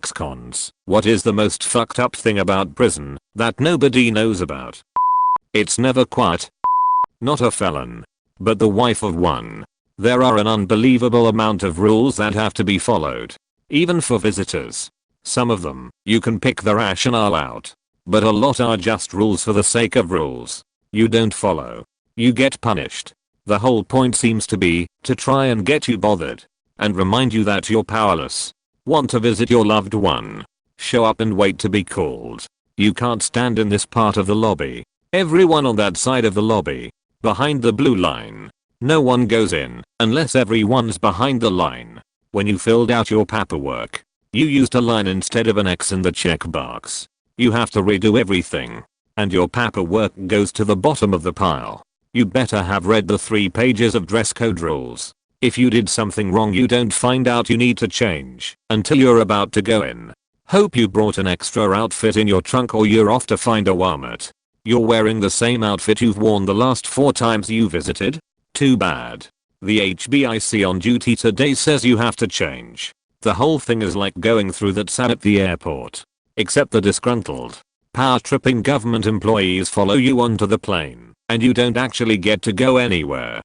ex-cons. What is the most fucked up thing about prison that nobody knows about? It's never quiet. Not a felon, but the wife of one. There are an unbelievable amount of rules that have to be followed, even for visitors. Some of them, you can pick the rationale out, but a lot are just rules for the sake of rules. You don't follow, you get punished. The whole point seems to be to try and get you bothered and remind you that you're powerless. Want to visit your loved one? Show up and wait to be called. You can't stand in this part of the lobby. Everyone on that side of the lobby, behind the blue line. No one goes in unless everyone's behind the line. When you filled out your paperwork, you used a line instead of an X in the checkbox. You have to redo everything, and your paperwork goes to the bottom of the pile. You better have read the 3 pages of dress code rules. If you did something wrong, you don't find out you need to change until you're about to go in. Hope you brought an extra outfit in your trunk or you're off to find a Walmart. You're wearing the same outfit you've worn the last 4 times you visited? Too bad. The HBIC on duty today says you have to change. The whole thing is like going through that sad at the airport. Except the disgruntled, power-tripping government employees follow you onto the plane, and you don't actually get to go anywhere.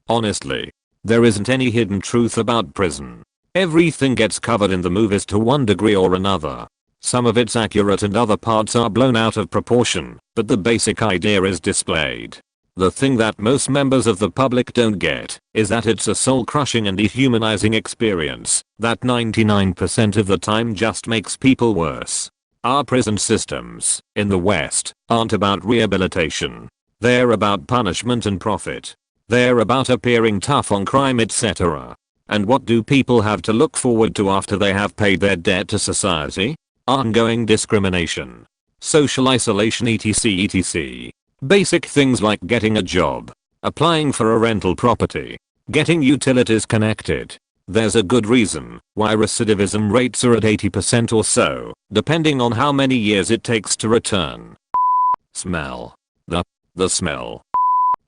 Honestly, there isn't any hidden truth about prison. Everything gets covered in the movies to one degree or another. Some of it's accurate and other parts are blown out of proportion, but the basic idea is displayed. The thing that most members of the public don't get is that it's a soul-crushing and dehumanizing experience that 99% of the time just makes people worse. Our prison systems in the West aren't about rehabilitation. They're about punishment and profit. They're about appearing tough on crime, etc. And what do people have to look forward to after they have paid their debt to society? Ongoing discrimination, social isolation, etc, etc. Basic things like getting a job, applying for a rental property, getting utilities connected. There's a good reason why recidivism rates are at 80% or so, depending on how many years it takes to return. Smell. The smell.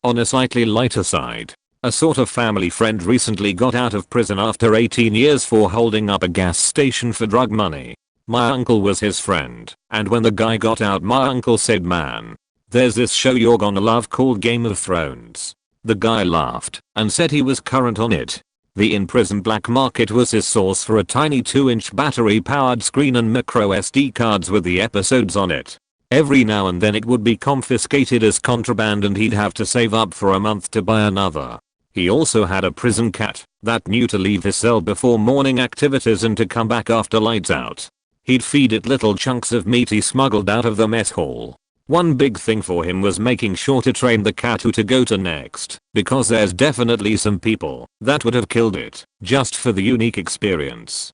On a slightly lighter side, a sort of family friend recently got out of prison after 18 years for holding up a gas station for drug money. My uncle was his friend, and when the guy got out, my uncle said, "Man, there's this show you're gonna love called Game of Thrones." The guy laughed and said he was current on it. The in-prison black market was his source for a tiny 2-inch battery-powered screen and micro SD cards with the episodes on it. Every now and then it would be confiscated as contraband and he'd have to save up for a month to buy another. He also had a prison cat that knew to leave his cell before morning activities and to come back after lights out. He'd feed it little chunks of meat he smuggled out of the mess hall. One big thing for him was making sure to train the cat who to go to next, because there's definitely some people that would have killed it just for the unique experience.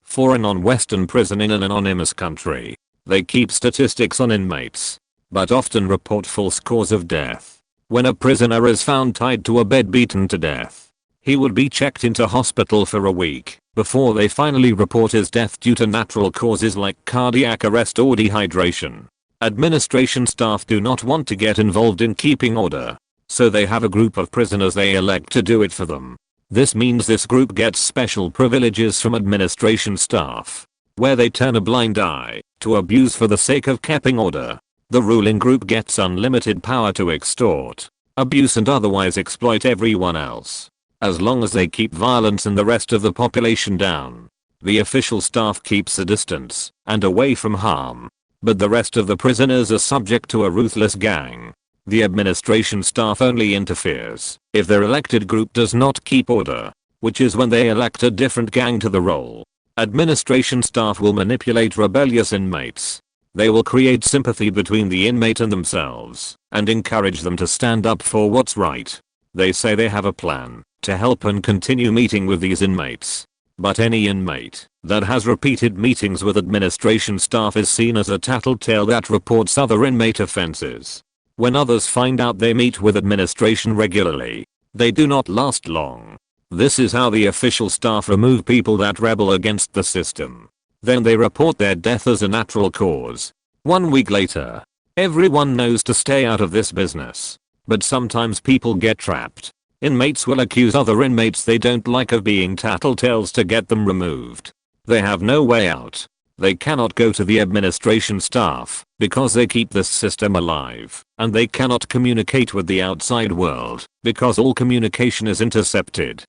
For a non-Western prison in an anonymous country, they keep statistics on inmates, but often report false cause of death. When a prisoner is found tied to a bed beaten to death, he would be checked into hospital for a week before they finally report his death due to natural causes like cardiac arrest or dehydration. Administration staff do not want to get involved in keeping order, so they have a group of prisoners they elect to do it for them. This means this group gets special privileges from administration staff, where they turn a blind eye to abuse for the sake of keeping order. The ruling group gets unlimited power to extort, abuse and otherwise exploit everyone else. As long as they keep violence and the rest of the population down, the official staff keeps a distance and away from harm. But the rest of the prisoners are subject to a ruthless gang. The administration staff only interferes if their elected group does not keep order, which is when they elect a different gang to the role. Administration staff will manipulate rebellious inmates. They will create sympathy between the inmate and themselves and encourage them to stand up for what's right. They say they have a plan to help and continue meeting with these inmates. But any inmate that has repeated meetings with administration staff is seen as a tattletale that reports other inmate offenses. When others find out they meet with administration regularly, they do not last long. This is how the official staff remove people that rebel against the system. Then they report their death as a natural cause. 1 week later, everyone knows to stay out of this business. But sometimes people get trapped. Inmates will accuse other inmates they don't like of being tattletales to get them removed. They have no way out. They cannot go to the administration staff because they keep this system alive, and they cannot communicate with the outside world because all communication is intercepted.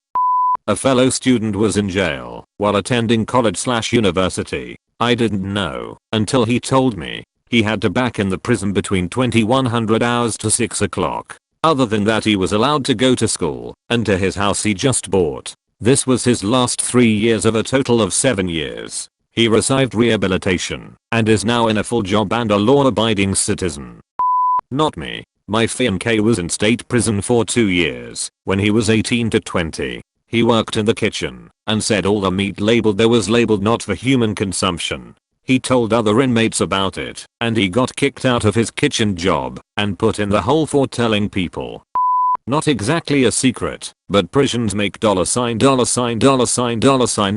A fellow student was in jail while attending college/university. I didn't know until he told me. He had to back in the prison between 2100 hours to 6 o'clock. Other than that, he was allowed to go to school and to his house he just bought. This was his last 3 years of a total of 7 years. He received rehabilitation and is now in a full job and a law-abiding citizen. Not me. My fiancé was in state prison for 2 years when he was 18 to 20. He worked in the kitchen and said all the meat labeled there was labeled not for human consumption. He told other inmates about it and he got kicked out of his kitchen job and put in the hole for telling people. Not exactly a secret, but prisons make $$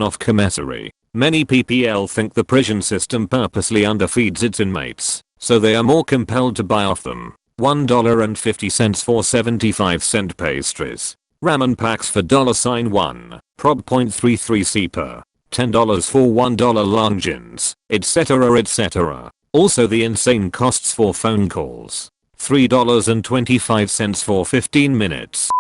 off commissary. Many PPL think the prison system purposely underfeeds its inmates, so they are more compelled to buy off them. $1.50 for 75-cent pastries. Ramen packs for $1, prob .33c per. $10 for $1 longines, etc. etc. Also the insane costs for phone calls. $3.25 for 15 minutes.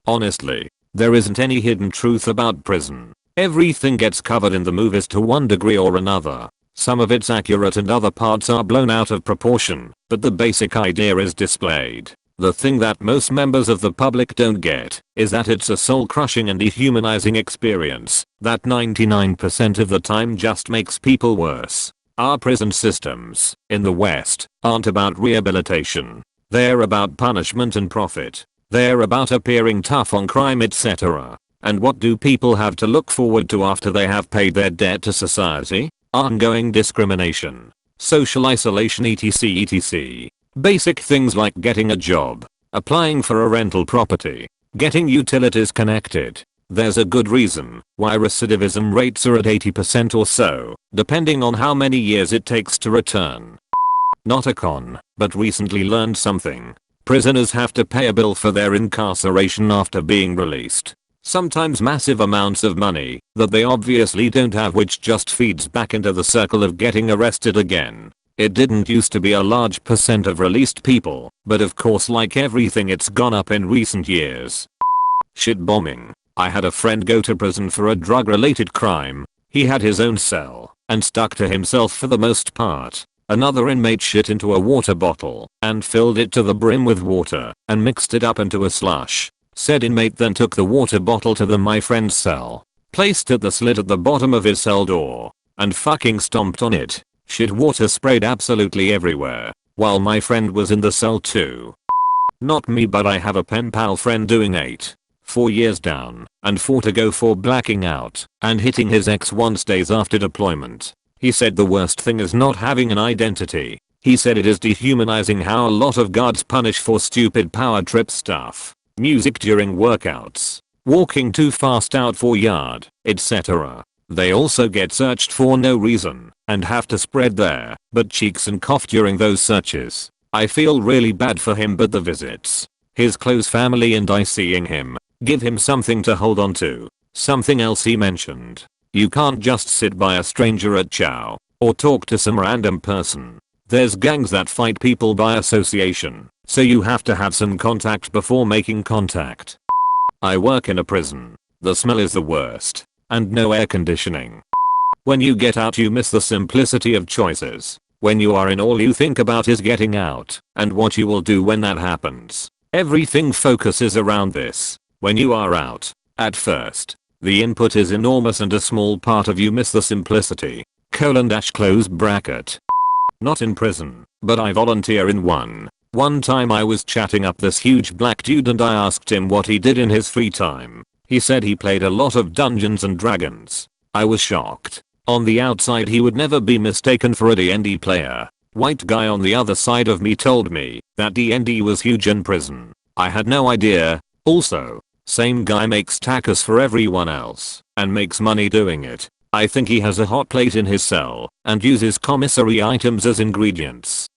Honestly, there isn't any hidden truth about prison. Everything gets covered in the movies to one degree or another. Some of it's accurate and other parts are blown out of proportion, but the basic idea is displayed. The thing that most members of the public don't get is that it's a soul-crushing and dehumanizing experience that 99% of the time just makes people worse. Our prison systems in the West aren't about rehabilitation. They're about punishment and profit. They're about appearing tough on crime, etc. And what do people have to look forward to after they have paid their debt to society? Ongoing discrimination, social isolation, etc. etc. Basic things like getting a job, applying for a rental property, getting utilities connected. There's a good reason why recidivism rates are at 80% or so, depending on how many years it takes to return. Not a con, but recently learned something. Prisoners have to pay a bill for their incarceration after being released. Sometimes massive amounts of money that they obviously don't have, which just feeds back into the circle of getting arrested again. It didn't used to be a large percent of released people, but of course like everything it's gone up in recent years. Shit bombing. I had a friend go to prison for a drug-related crime. He had his own cell and stuck to himself for the most part. Another inmate shit into a water bottle and filled it to the brim with water and mixed it up into a slush. Said inmate then took the water bottle to my friend's cell, placed at the slit at the bottom of his cell door, and fucking stomped on it. Shit water sprayed absolutely everywhere, while my friend was in the cell too. Not me, but I have a pen pal friend doing 4 years down and 4 to go for blacking out and hitting his ex once days after deployment. He said the worst thing is not having an identity. He said it is dehumanizing how a lot of guards punish for stupid power trip stuff. Music during workouts, walking too fast out for yard, etc. They also get searched for no reason and have to spread their butt cheeks and cough during those searches. I feel really bad for him, but the visits, his close family and I seeing him, give him something to hold on to. Something else he mentioned. You can't just sit by a stranger at chow or talk to some random person. There's gangs that fight people by association, so you have to have some contact before making contact. I work in a prison. The smell is the worst. And no air conditioning. When you get out you miss the simplicity of choices. When you are in, all you think about is getting out and what you will do when that happens. Everything focuses around this. When you are out, at first, the input is enormous and a small part of you miss the simplicity. Close bracket. Not in prison, but I volunteer in one. One time I was chatting up this huge black dude and I asked him what he did in his free time. He said he played a lot of Dungeons and Dragons. I was shocked. On the outside he would never be mistaken for a D&D player. White guy on the other side of me told me that D&D was huge in prison. I had no idea. Also, same guy makes tacos for everyone else and makes money doing it. I think he has a hot plate in his cell and uses commissary items as ingredients.